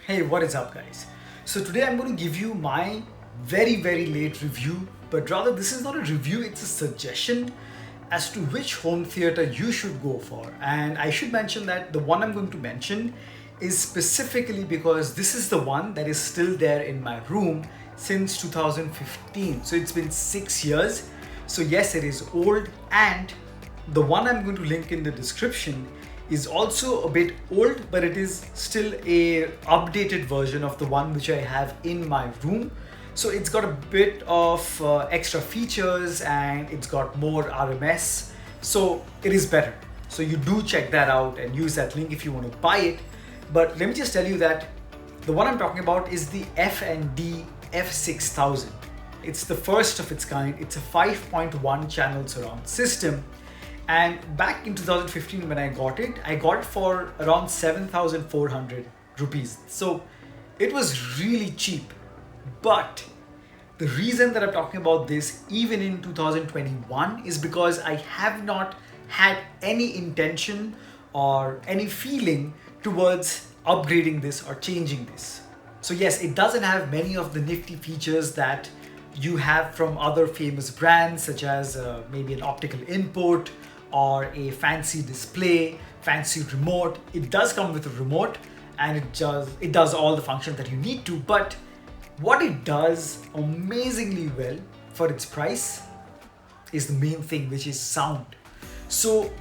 Hey, what is up guys? So today I'm going to give you my very late review, but rather this is not a review, it's a suggestion as to which home theater you should go for. And I should mention that the one I'm going to mention is specifically because this is the one that is still there in my room since 2015. So it's been 6 years. So yes, it is old, and the one I'm going to link in the description is also a bit old, but it is still a updated version of the one which I have in my room. So it's got a bit of extra features and it's got more RMS, so it is better. So you do check that out and use that link if you want to buy it. But let me just tell you that the one I'm talking about is the F&D F6000. It's the first of its kind. It's a 5.1 channel surround system. And back in 2015 when I got it for around 7,400 rupees. So it was really cheap. But the reason that I'm talking about this even in 2021 is because I have not had any intention or any feeling towards upgrading this or changing this. So yes, it doesn't have many of the nifty features that you have from other famous brands, such as maybe an optical input or a fancy display, fancy remote. It does come with a remote and it does all the functions that you need to, but what it does amazingly well for its price is the main thing, which is sound. So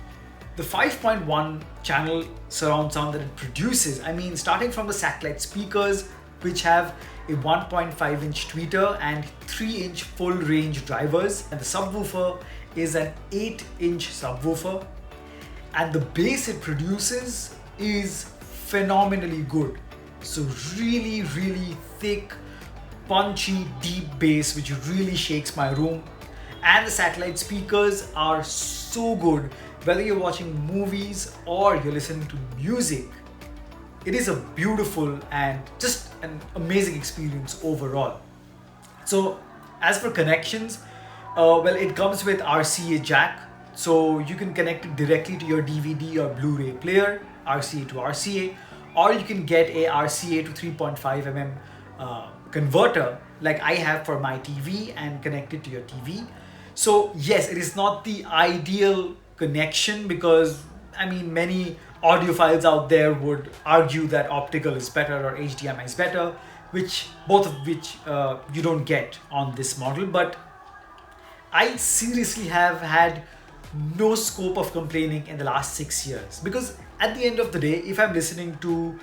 the 5.1 channel surround sound that it produces, I mean, starting from the satellite speakers, which have a 1.5 inch tweeter and 3 inch full range drivers, and the subwoofer is an 8-inch subwoofer, and the bass it produces is phenomenally good. So really thick, punchy, deep bass which really shakes my room. And the satellite speakers are so good, whether you're watching movies or you're listening to music. It is a beautiful and just an amazing experience overall. So as for connections, well, it comes with RCA jack, so you can connect it directly to your DVD or Blu-ray player, RCA to RCA, or you can get a RCA to 3.5 mm converter like I have for my TV and connect it to your TV. So yes, it is not the ideal connection because I mean many audiophiles out there would argue that optical is better or HDMI is better, which both of which you don't get on this model. But I seriously have had no scope of complaining in the last 6 years, because at the end of the day, if I'm listening to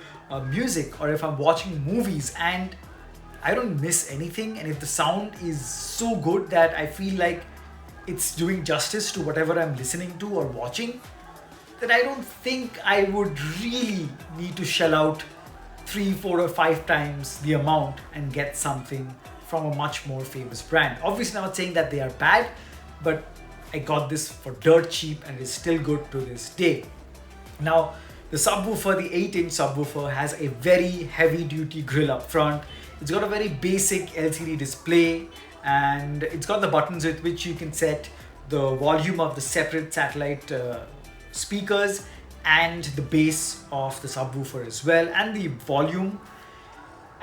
music or if I'm watching movies and I don't miss anything, and if the sound is so good that I feel like it's doing justice to whatever I'm listening to or watching, then I don't think I would really need to shell out 3, 4 or 5 times the amount and get something from a much more famous brand. Obviously, I'm not saying that they are bad, but I got this for dirt cheap and it is still good to this day. Now, the subwoofer, the 8-inch subwoofer, has a very heavy duty grill up front. It's got a very basic LCD display, and it's got the buttons with which you can set the volume of the separate satellite speakers and the bass of the subwoofer as well, and the volume.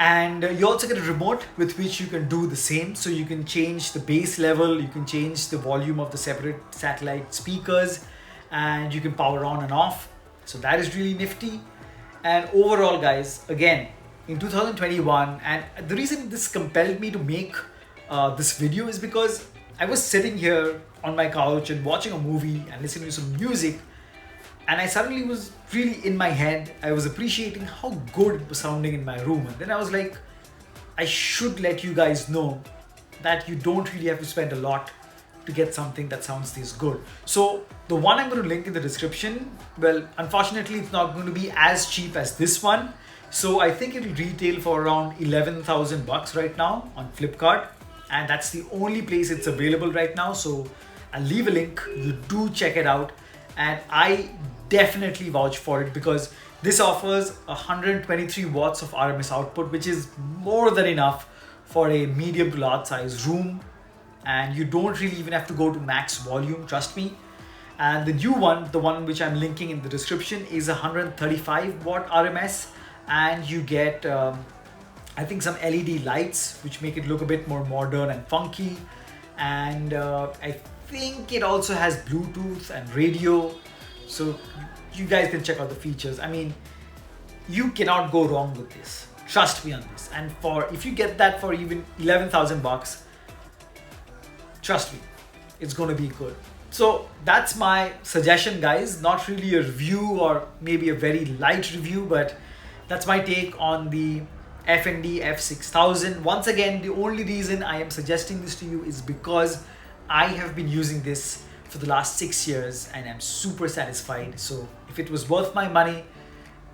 And you also get a remote with which you can do the same. So you can change the bass level, you can change the volume of the separate satellite speakers, and you can power on and off. So that is really nifty. And overall guys, again, in 2021, and the reason this compelled me to make this video is because I was sitting here on my couch and watching a movie and listening to some music, and I suddenly was really in my head. I was appreciating how good it was sounding in my room. And then I was like, I should let you guys know that you don't really have to spend a lot to get something that sounds this good. So the one I'm going to link in the description, well, unfortunately, it's not going to be as cheap as this one. So I think it'll retail for around 11,000 bucks right now on Flipkart. And that's the only place it's available right now. So I'll leave a link. You do check it out. And I definitely vouch for it because this offers 123 watts of RMS output, which is more than enough for a medium to large size room. And you don't really even have to go to max volume, trust me. And the new one, the one which I'm linking in the description, is 135 watt RMS and you get I think some LED lights which make it look a bit more modern and funky, and I think it also has Bluetooth and radio, so you guys can check out the features. I mean, you cannot go wrong with this, trust me on this. And for if you get that for even 11,000 bucks, trust me, it's gonna be good. So that's my suggestion, guys. Not really a review, or maybe a very light review, but that's my take on the F&D F6000. Once again, the only reason I am suggesting this to you is because I have been using this for the last 6 years and I'm super satisfied. So if it was worth my money,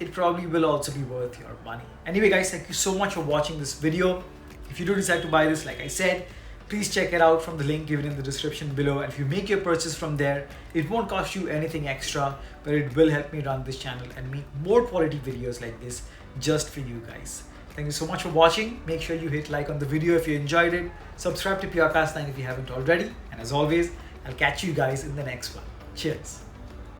it probably will also be worth your money. Anyway guys, thank you so much for watching this video. If you do decide to buy this, like I said, please check it out from the link given in the description below. And if you make your purchase from there, it won't cost you anything extra, but it will help me run this channel and make more quality videos like this just for you guys. Thank you so much for watching. Make sure you hit like on the video if you enjoyed it. Subscribe to PRcast9 if you haven't already. And as always, I'll catch you guys in the next one. Cheers.